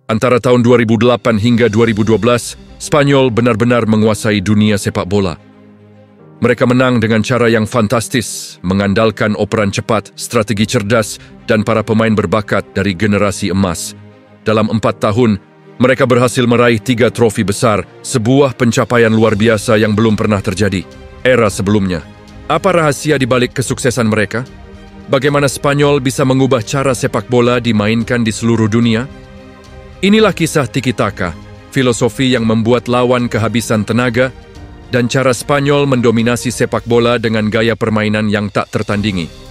Antara tahun 2008 hingga 2012, Spanyol benar-benar menguasai dunia sepak bola. Mereka menang dengan cara yang fantastis, mengandalkan operan cepat, strategi cerdas, dan para pemain berbakat dari generasi emas. Dalam 4 tahun, mereka berhasil meraih 3 trofi besar, sebuah pencapaian luar biasa yang belum pernah terjadi era sebelumnya. Apa rahasia di balik kesuksesan mereka? Bagaimana Spanyol bisa mengubah cara sepak bola dimainkan di seluruh dunia? Inilah kisah Tiki Taka, filosofi yang membuat lawan kehabisan tenaga, dan cara Spanyol mendominasi sepak bola dengan gaya permainan yang tak tertandingi.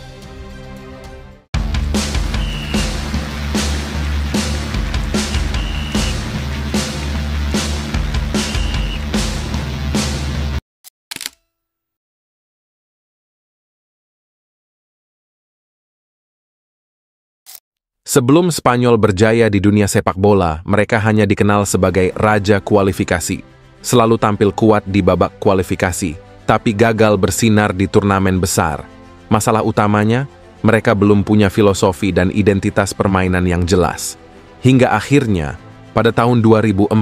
Sebelum Spanyol berjaya di dunia sepak bola, mereka hanya dikenal sebagai raja kualifikasi. Selalu tampil kuat di babak kualifikasi, tapi gagal bersinar di turnamen besar. Masalah utamanya, mereka belum punya filosofi dan identitas permainan yang jelas. Hingga akhirnya, pada tahun 2004,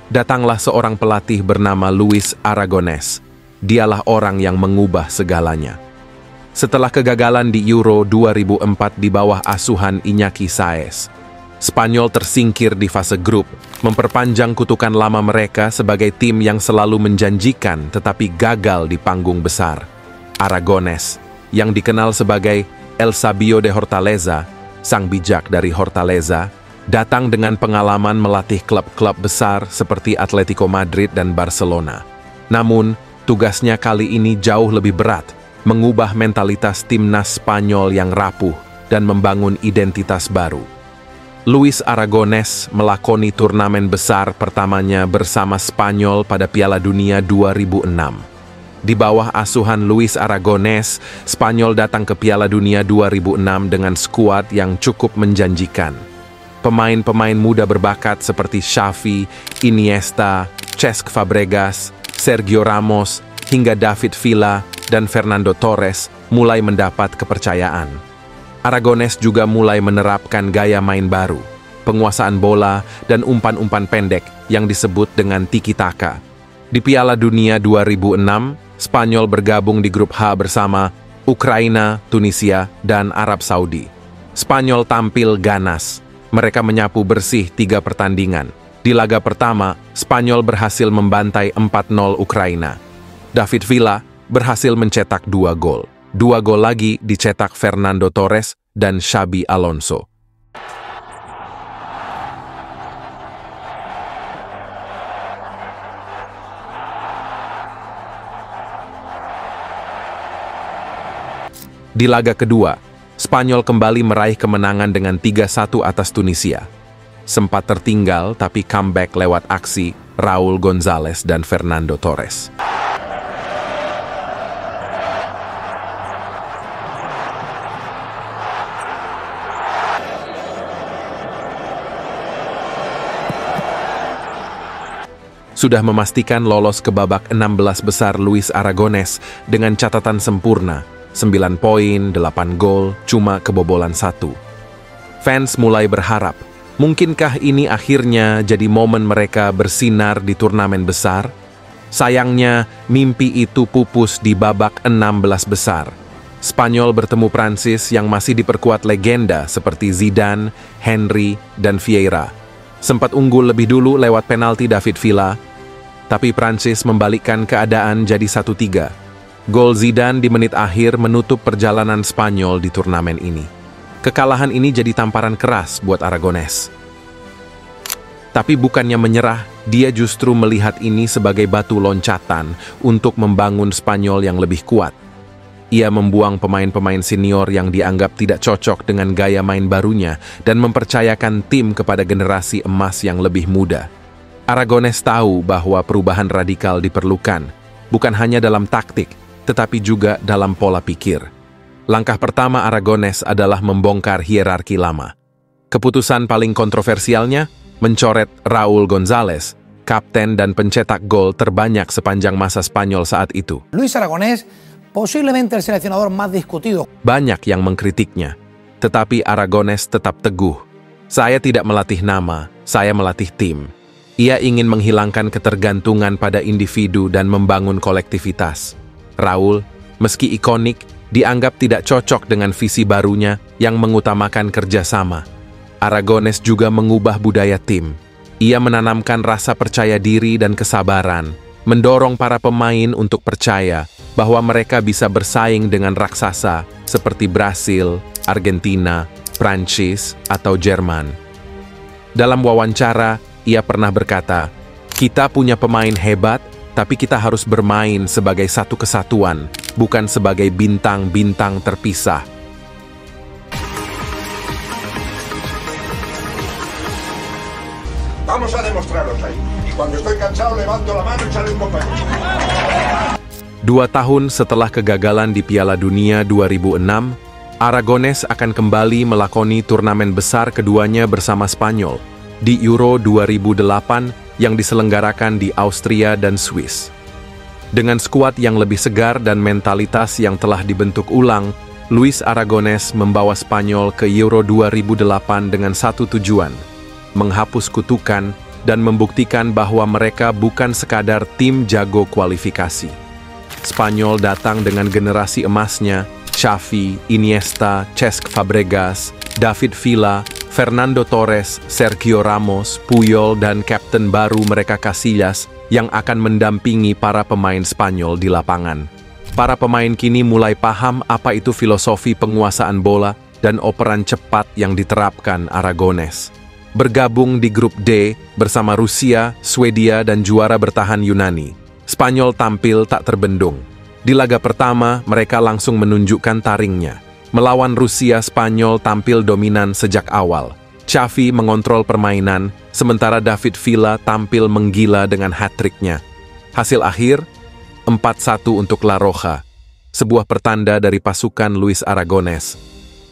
datanglah seorang pelatih bernama Luis Aragonés. Dialah orang yang mengubah segalanya. Setelah kegagalan di Euro 2004 di bawah asuhan Iñaki Saez, Spanyol tersingkir di fase grup, memperpanjang kutukan lama mereka sebagai tim yang selalu menjanjikan tetapi gagal di panggung besar. Aragonés, yang dikenal sebagai El Sabio de Hortaleza, sang bijak dari Hortaleza, datang dengan pengalaman melatih klub-klub besar seperti Atletico Madrid dan Barcelona. Namun, tugasnya kali ini jauh lebih berat, mengubah mentalitas timnas Spanyol yang rapuh dan membangun identitas baru. Luis Aragonés melakoni turnamen besar pertamanya bersama Spanyol pada Piala Dunia 2006. Di bawah asuhan Luis Aragonés, Spanyol datang ke Piala Dunia 2006 dengan skuad yang cukup menjanjikan. Pemain-pemain muda berbakat seperti Xavi, Iniesta, Cesc Fabregas, Sergio Ramos, hingga David Villa dan Fernando Torres mulai mendapat kepercayaan. Aragonés juga mulai menerapkan gaya main baru, penguasaan bola, dan umpan-umpan pendek yang disebut dengan Tiki Taka. Di Piala Dunia 2006, Spanyol bergabung di grup H bersama Ukraina, Tunisia, dan Arab Saudi. Spanyol tampil ganas. Mereka menyapu bersih 3 pertandingan. Di laga pertama, Spanyol berhasil membantai 4-0 Ukraina. David Villa berhasil mencetak 2 gol. 2 gol lagi dicetak Fernando Torres dan Xabi Alonso. Di laga kedua, Spanyol kembali meraih kemenangan dengan 3-1 atas Tunisia. Sempat tertinggal tapi comeback lewat aksi Raúl González dan Fernando Torres. Sudah memastikan lolos ke babak 16 besar Luis Aragonés dengan catatan sempurna, 9 poin, 8 gol, cuma kebobolan 1. Fans mulai berharap, mungkinkah ini akhirnya jadi momen mereka bersinar di turnamen besar? Sayangnya, mimpi itu pupus di babak 16 besar. Spanyol bertemu Prancis yang masih diperkuat legenda seperti Zidane, Henry, dan Vieira. Sempat unggul lebih dulu lewat penalti David Villa, tapi Prancis membalikkan keadaan jadi 1-3. Gol Zidane di menit akhir menutup perjalanan Spanyol di turnamen ini. Kekalahan ini jadi tamparan keras buat Aragonés. Tapi bukannya menyerah, dia justru melihat ini sebagai batu loncatan untuk membangun Spanyol yang lebih kuat. Ia membuang pemain-pemain senior yang dianggap tidak cocok dengan gaya main barunya dan mempercayakan tim kepada generasi emas yang lebih muda. Aragonés tahu bahwa perubahan radikal diperlukan, bukan hanya dalam taktik, tetapi juga dalam pola pikir. Langkah pertama Aragonés adalah membongkar hierarki lama. Keputusan paling kontroversialnya, mencoret Raúl González, kapten dan pencetak gol terbanyak sepanjang masa Spanyol saat itu. Luis Aragonés, posiblemente el seleccionador más discutido. Banyak yang mengkritiknya, tetapi Aragonés tetap teguh. Saya tidak melatih nama, saya melatih tim. Ia ingin menghilangkan ketergantungan pada individu dan membangun kolektivitas. Raul, meski ikonik, dianggap tidak cocok dengan visi barunya yang mengutamakan kerjasama. Aragones juga mengubah budaya tim. Ia menanamkan rasa percaya diri dan kesabaran, mendorong para pemain untuk percaya bahwa mereka bisa bersaing dengan raksasa seperti Brasil, Argentina, Prancis, atau Jerman. Dalam wawancara, ia pernah berkata, "Kita punya pemain hebat, tapi kita harus bermain sebagai satu kesatuan, bukan sebagai bintang-bintang terpisah." Vamos a demostraros ahí. Y cuando estoy cansado levanto la mano y sale un compañero. 2 tahun setelah kegagalan di Piala Dunia 2006, Aragones akan kembali melakoni turnamen besar keduanya bersama Spanyol di Euro 2008 yang diselenggarakan di Austria dan Swiss. Dengan skuad yang lebih segar dan mentalitas yang telah dibentuk ulang, Luis Aragones membawa Spanyol ke Euro 2008 dengan satu tujuan, menghapus kutukan dan membuktikan bahwa mereka bukan sekadar tim jago kualifikasi. Spanyol datang dengan generasi emasnya, Xavi, Iniesta, Cesc Fabregas, David Villa, Fernando Torres, Sergio Ramos, Puyol, dan kapten baru mereka Casillas yang akan mendampingi para pemain Spanyol di lapangan. Para pemain kini mulai paham apa itu filosofi penguasaan bola dan operan cepat yang diterapkan Aragones. Bergabung di grup D bersama Rusia, Swedia, dan juara bertahan Yunani, Spanyol tampil tak terbendung. Di laga pertama, mereka langsung menunjukkan taringnya. Melawan Rusia, Spanyol tampil dominan sejak awal. Xavi mengontrol permainan, sementara David Villa tampil menggila dengan hat-tricknya. Hasil akhir, 4-1 untuk La Roja, sebuah pertanda dari pasukan Luis Aragones.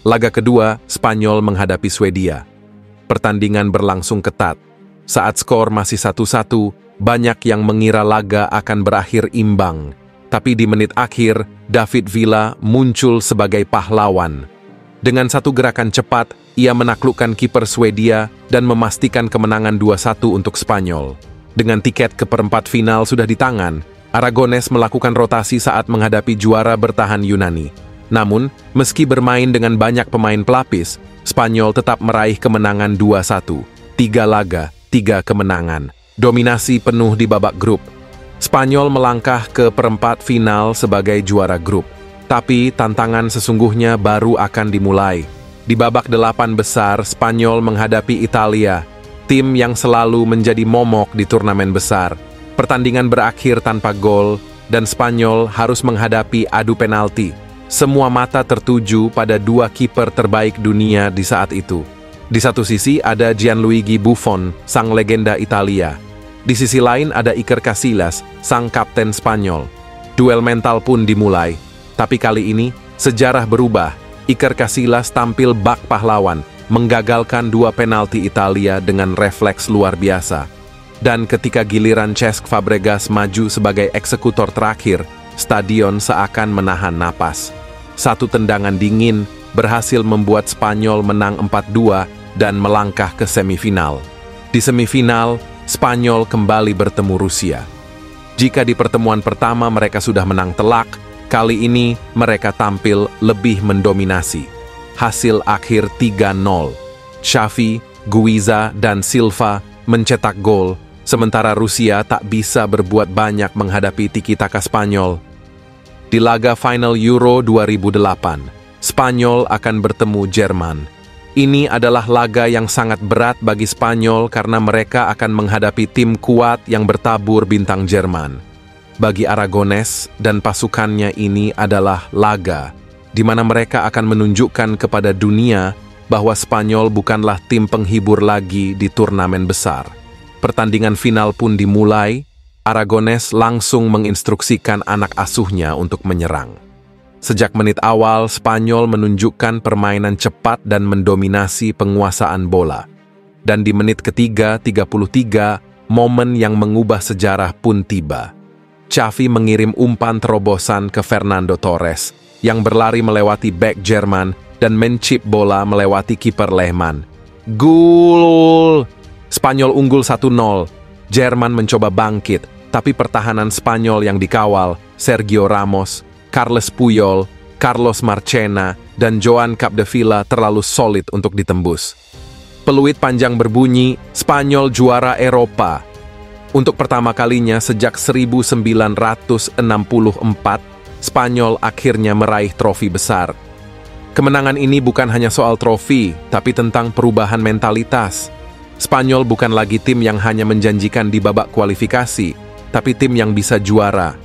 Laga kedua, Spanyol menghadapi Swedia. Pertandingan berlangsung ketat. Saat skor masih 1-1, banyak yang mengira laga akan berakhir imbang. Tapi di menit akhir, David Villa muncul sebagai pahlawan. Dengan satu gerakan cepat, ia menaklukkan kiper Swedia dan memastikan kemenangan 2-1 untuk Spanyol. Dengan tiket ke perempat final sudah di tangan, Aragones melakukan rotasi saat menghadapi juara bertahan Yunani. Namun, meski bermain dengan banyak pemain pelapis, Spanyol tetap meraih kemenangan 2-1. 3 laga, 3 kemenangan. Dominasi penuh di babak grup. Spanyol melangkah ke perempat final sebagai juara grup. Tapi tantangan sesungguhnya baru akan dimulai. Di babak 8 besar, Spanyol menghadapi Italia, tim yang selalu menjadi momok di turnamen besar. Pertandingan berakhir tanpa gol, dan Spanyol harus menghadapi adu penalti. Semua mata tertuju pada 2 kiper terbaik dunia di saat itu. Di satu sisi ada Gianluigi Buffon, sang legenda Italia. Di sisi lain ada Iker Casillas, sang kapten Spanyol. Duel mental pun dimulai. Tapi kali ini, sejarah berubah. Iker Casillas tampil bak pahlawan, menggagalkan 2 penalti Italia dengan refleks luar biasa. Dan ketika giliran Cesc Fabregas maju sebagai eksekutor terakhir, stadion seakan menahan napas. Satu tendangan dingin berhasil membuat Spanyol menang 4-2 dan melangkah ke semifinal. Di semifinal, Spanyol kembali bertemu Rusia. Jika di pertemuan pertama mereka sudah menang telak, kali ini mereka tampil lebih mendominasi. Hasil akhir 3-0. Xavi, Guiza, dan Silva mencetak gol, sementara Rusia tak bisa berbuat banyak menghadapi tiki-taka Spanyol. Di laga final Euro 2008, Spanyol akan bertemu Jerman. Ini adalah laga yang sangat berat bagi Spanyol karena mereka akan menghadapi tim kuat yang bertabur bintang Jerman. Bagi Aragones dan pasukannya ini adalah laga di mana mereka akan menunjukkan kepada dunia bahwa Spanyol bukanlah tim penghibur lagi di turnamen besar. Pertandingan final pun dimulai, Aragones langsung menginstruksikan anak asuhnya untuk menyerang. Sejak menit awal, Spanyol menunjukkan permainan cepat dan mendominasi penguasaan bola. Dan di menit ketiga, 33, momen yang mengubah sejarah pun tiba. Xavi mengirim umpan terobosan ke Fernando Torres, yang berlari melewati bek Jerman dan mencip bola melewati kiper Lehmann. Gol! Spanyol unggul 1-0. Jerman mencoba bangkit, tapi pertahanan Spanyol yang dikawal Sergio Ramos, Carles Puyol, Carlos Marchena, dan Joan Capdevila terlalu solid untuk ditembus. Peluit panjang berbunyi, Spanyol juara Eropa. Untuk pertama kalinya sejak 1964, Spanyol akhirnya meraih trofi besar. Kemenangan ini bukan hanya soal trofi, tapi tentang perubahan mentalitas. Spanyol bukan lagi tim yang hanya menjanjikan di babak kualifikasi, tapi tim yang bisa juara.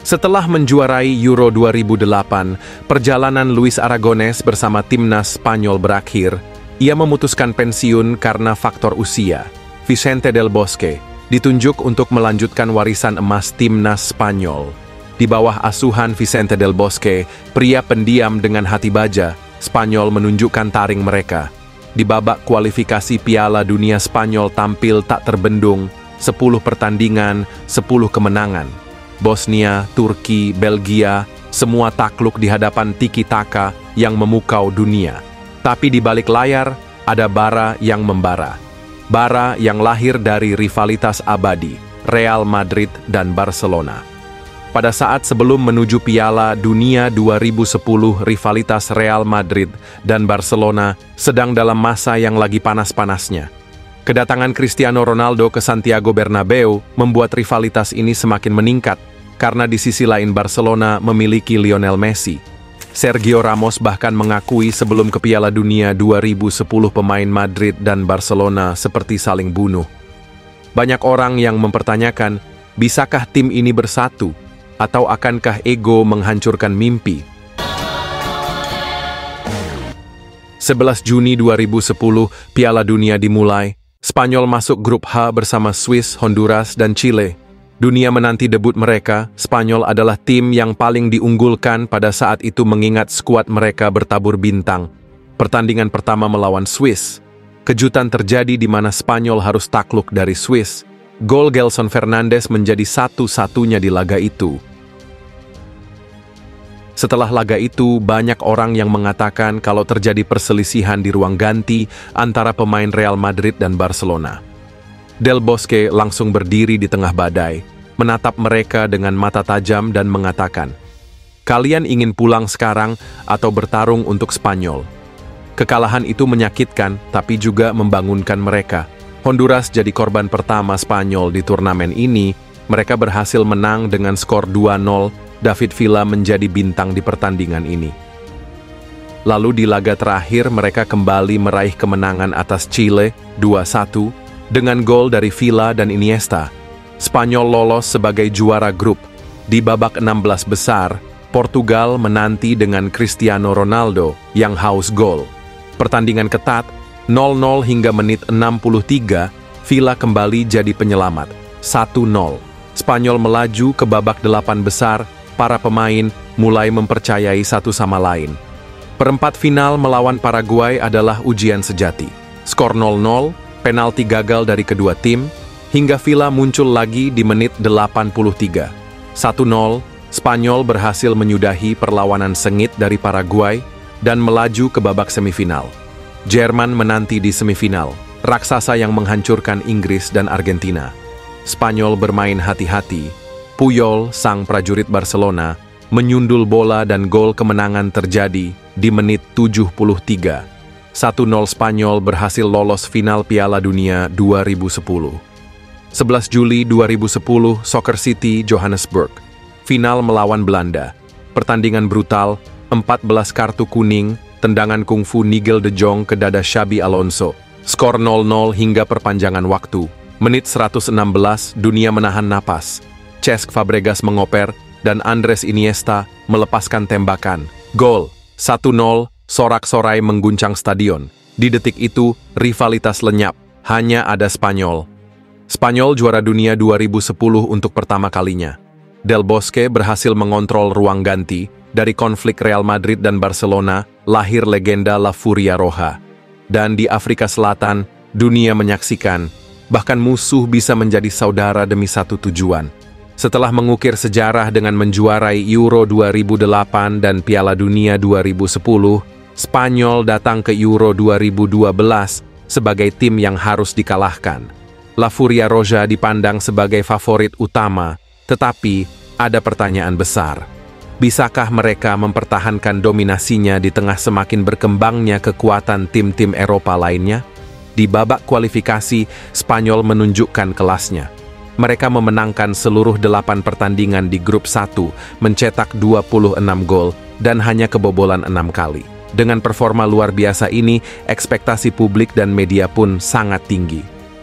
Setelah menjuarai Euro 2008, perjalanan Luis Aragonés bersama timnas Spanyol berakhir. Ia memutuskan pensiun karena faktor usia. Vicente del Bosque ditunjuk untuk melanjutkan warisan emas timnas Spanyol. Di bawah asuhan Vicente del Bosque, pria pendiam dengan hati baja, Spanyol menunjukkan taring mereka. Di babak kualifikasi Piala Dunia, Spanyol tampil tak terbendung, 10 pertandingan, 10 kemenangan. Bosnia, Turki, Belgia, semua takluk di hadapan tiki-taka yang memukau dunia. Tapi di balik layar, ada bara yang membara. Bara yang lahir dari rivalitas abadi, Real Madrid dan Barcelona. Pada saat sebelum menuju Piala Dunia 2010, rivalitas Real Madrid dan Barcelona sedang dalam masa yang lagi panas-panasnya. Kedatangan Cristiano Ronaldo ke Santiago Bernabeu membuat rivalitas ini semakin meningkat, karena di sisi lain Barcelona memiliki Lionel Messi. Sergio Ramos bahkan mengakui sebelum ke Piala Dunia 2010 pemain Madrid dan Barcelona seperti saling bunuh. Banyak orang yang mempertanyakan, bisakah tim ini bersatu? Atau akankah ego menghancurkan mimpi? 11 Juni 2010, Piala Dunia dimulai. Spanyol masuk grup H bersama Swiss, Honduras, dan Chile. Dunia menanti debut mereka. Spanyol adalah tim yang paling diunggulkan pada saat itu mengingat skuad mereka bertabur bintang. Pertandingan pertama melawan Swiss. Kejutan terjadi di mana Spanyol harus takluk dari Swiss. Gol Gelson Fernandes menjadi satu-satunya di laga itu. Setelah laga itu, banyak orang yang mengatakan kalau terjadi perselisihan di ruang ganti antara pemain Real Madrid dan Barcelona. Del Bosque langsung berdiri di tengah badai, menatap mereka dengan mata tajam dan mengatakan, "Kalian ingin pulang sekarang atau bertarung untuk Spanyol?" Kekalahan itu menyakitkan, tapi juga membangunkan mereka. Honduras jadi korban pertama Spanyol di turnamen ini. Mereka berhasil menang dengan skor 2-0. David Villa menjadi bintang di pertandingan ini. Lalu di laga terakhir mereka kembali meraih kemenangan atas Chile 2-1 dengan gol dari Villa dan Iniesta. Spanyol lolos sebagai juara grup. Di babak 16 besar, Portugal menanti dengan Cristiano Ronaldo yang haus gol. Pertandingan ketat, 0-0 hingga menit 63, Villa kembali jadi penyelamat, 1-0. Spanyol melaju ke babak 8 besar. Para pemain mulai mempercayai satu sama lain. Perempat final melawan Paraguay adalah ujian sejati. Skor 0-0, penalti gagal dari kedua tim, hingga Villa muncul lagi di menit 83. 1-0, Spanyol berhasil menyudahi perlawanan sengit dari Paraguay dan melaju ke babak semifinal. Jerman menanti di semifinal, raksasa yang menghancurkan Inggris dan Argentina. Spanyol bermain hati-hati. Puyol, sang prajurit Barcelona, menyundul bola dan gol kemenangan terjadi di menit 73. 1-0 Spanyol berhasil lolos final Piala Dunia 2010. 11 Juli 2010, Soccer City, Johannesburg. Final melawan Belanda. Pertandingan brutal, 14 kartu kuning, tendangan kungfu Nigel de Jong ke dada Xabi Alonso. Skor 0-0 hingga perpanjangan waktu. Menit 116, dunia menahan napas. Cesc Fabregas mengoper, dan Andres Iniesta melepaskan tembakan. Gol, 1-0, sorak-sorai mengguncang stadion. Di detik itu, rivalitas lenyap, hanya ada Spanyol. Spanyol juara dunia 2010 untuk pertama kalinya. Del Bosque berhasil mengontrol ruang ganti. Dari konflik Real Madrid dan Barcelona, lahir legenda La Furia Roja. Dan di Afrika Selatan, dunia menyaksikan, bahkan musuh bisa menjadi saudara demi satu tujuan. Setelah mengukir sejarah dengan menjuarai Euro 2008 dan Piala Dunia 2010, Spanyol datang ke Euro 2012 sebagai tim yang harus dikalahkan. La Furia Roja dipandang sebagai favorit utama, tetapi ada pertanyaan besar. Bisakah mereka mempertahankan dominasinya di tengah semakin berkembangnya kekuatan tim-tim Eropa lainnya? Di babak kualifikasi, Spanyol menunjukkan kelasnya. Mereka memenangkan seluruh 8 pertandingan di grup 1, mencetak 26 gol, dan hanya kebobolan 6 kali. Dengan performa luar biasa ini, ekspektasi publik dan media pun sangat tinggi.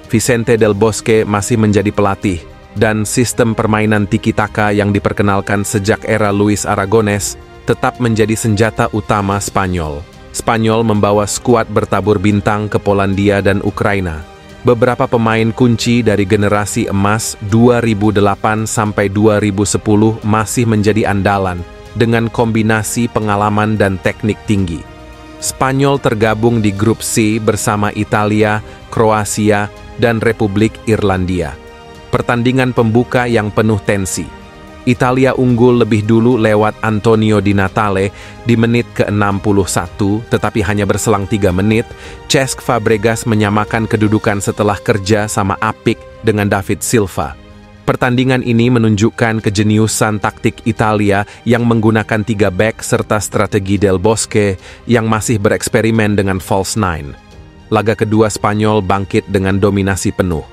Vicente del Bosque masih menjadi pelatih, dan sistem permainan tiki-taka yang diperkenalkan sejak era Luis Aragonés tetap menjadi senjata utama Spanyol. Spanyol membawa skuad bertabur bintang ke Polandia dan Ukraina. Beberapa pemain kunci dari generasi emas 2008 sampai 2010 masih menjadi andalan dengan kombinasi pengalaman dan teknik tinggi. Spanyol tergabung di grup C bersama Italia, Kroasia, dan Republik Irlandia. Pertandingan pembuka yang penuh tensi. Italia unggul lebih dulu lewat Antonio Di Natale di menit ke-61, tetapi hanya berselang 3 menit, Cesc Fabregas menyamakan kedudukan setelah kerja sama apik dengan David Silva. Pertandingan ini menunjukkan kejeniusan taktik Italia yang menggunakan 3 bek serta strategi Del Bosque yang masih bereksperimen dengan false nine. Laga kedua Spanyol bangkit dengan dominasi penuh.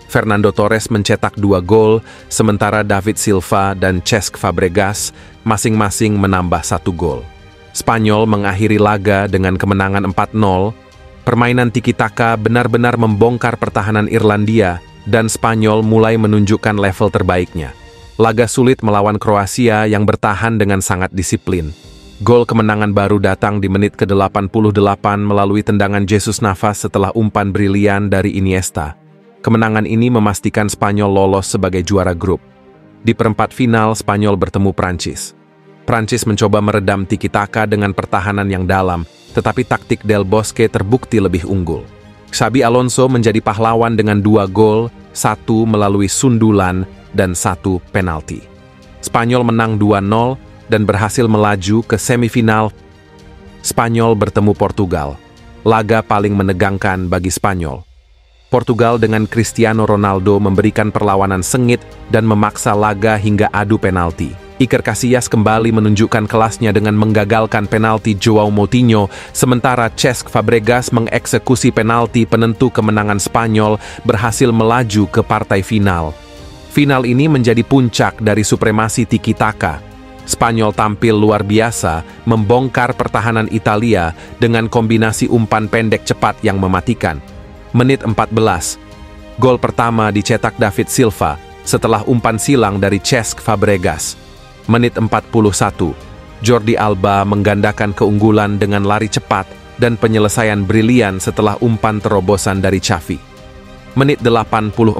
Fernando Torres mencetak 2 gol, sementara David Silva dan Cesc Fabregas masing-masing menambah 1 gol. Spanyol mengakhiri laga dengan kemenangan 4-0. Permainan tiki-taka benar-benar membongkar pertahanan Irlandia dan Spanyol mulai menunjukkan level terbaiknya. Laga sulit melawan Kroasia yang bertahan dengan sangat disiplin. Gol kemenangan baru datang di menit ke-88 melalui tendangan Jesus Navas setelah umpan brilian dari Iniesta. Kemenangan ini memastikan Spanyol lolos sebagai juara grup. Di perempat final, Spanyol bertemu Prancis. Prancis mencoba meredam tiki-taka dengan pertahanan yang dalam, tetapi taktik Del Bosque terbukti lebih unggul. Xabi Alonso menjadi pahlawan dengan 2 gol, 1 melalui sundulan dan 1 penalti. Spanyol menang 2-0 dan berhasil melaju ke semifinal. Spanyol bertemu Portugal. Laga paling menegangkan bagi Spanyol. Portugal dengan Cristiano Ronaldo memberikan perlawanan sengit dan memaksa laga hingga adu penalti. Iker Casillas kembali menunjukkan kelasnya dengan menggagalkan penalti Joao Moutinho, sementara Cesc Fabregas mengeksekusi penalti penentu kemenangan Spanyol berhasil melaju ke partai final. Final ini menjadi puncak dari supremasi tiki-taka. Spanyol tampil luar biasa, membongkar pertahanan Italia dengan kombinasi umpan pendek cepat yang mematikan. Menit 14, gol pertama dicetak David Silva setelah umpan silang dari Cesc Fabregas. Menit 41, Jordi Alba menggandakan keunggulan dengan lari cepat dan penyelesaian brilian setelah umpan terobosan dari Xavi. Menit 84,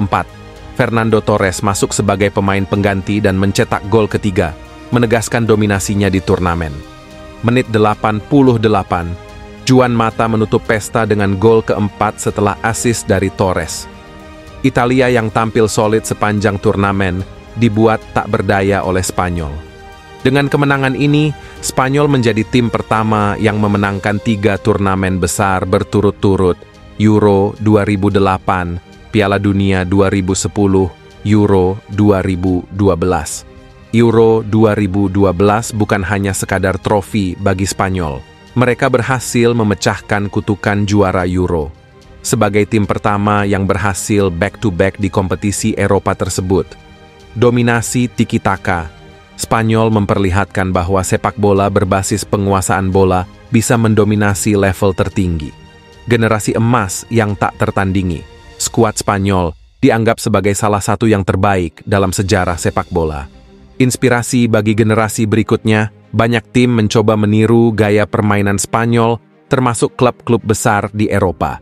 Fernando Torres masuk sebagai pemain pengganti dan mencetak gol ketiga, menegaskan dominasinya di turnamen. Menit 88, Juan Mata menutup pesta dengan gol keempat setelah assist dari Torres. Italia yang tampil solid sepanjang turnamen dibuat tak berdaya oleh Spanyol. Dengan kemenangan ini, Spanyol menjadi tim pertama yang memenangkan 3 turnamen besar berturut-turut: Euro 2008, Piala Dunia 2010, Euro 2012. Euro 2012 bukan hanya sekadar trofi bagi Spanyol. Mereka berhasil memecahkan kutukan juara Euro. Sebagai tim pertama yang berhasil back-to-back di kompetisi Eropa tersebut. Dominasi tiki-taka. Spanyol memperlihatkan bahwa sepak bola berbasis penguasaan bola bisa mendominasi level tertinggi. Generasi emas yang tak tertandingi. Skuad Spanyol dianggap sebagai salah satu yang terbaik dalam sejarah sepak bola. Inspirasi bagi generasi berikutnya. Banyak tim mencoba meniru gaya permainan Spanyol, termasuk klub-klub besar di Eropa.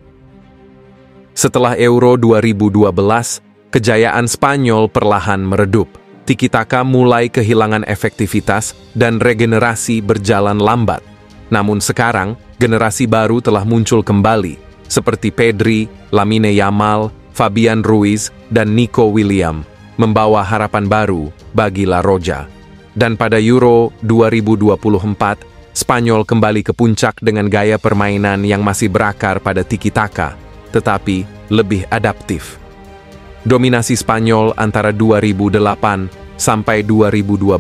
Setelah Euro 2012, kejayaan Spanyol perlahan meredup. Tiki-taka mulai kehilangan efektivitas dan regenerasi berjalan lambat. Namun sekarang, generasi baru telah muncul kembali, seperti Pedri, Lamine Yamal, Fabian Ruiz, dan Nico Williams, membawa harapan baru bagi La Roja. Dan pada Euro 2024, Spanyol kembali ke puncak dengan gaya permainan yang masih berakar pada tiki-taka. tetapi lebih adaptif. Dominasi Spanyol antara 2008 sampai 2012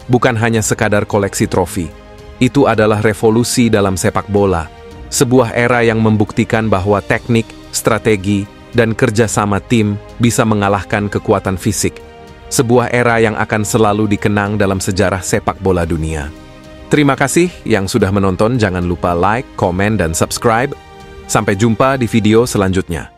bukan hanya sekadar koleksi trofi. Itu adalah revolusi dalam sepak bola, sebuah era yang membuktikan bahwa teknik, strategi, dan kerjasama tim bisa mengalahkan kekuatan fisik. Sebuah era yang akan selalu dikenang dalam sejarah sepak bola dunia. Terima kasih yang sudah menonton, jangan lupa like, komen, dan subscribe. Sampai jumpa di video selanjutnya.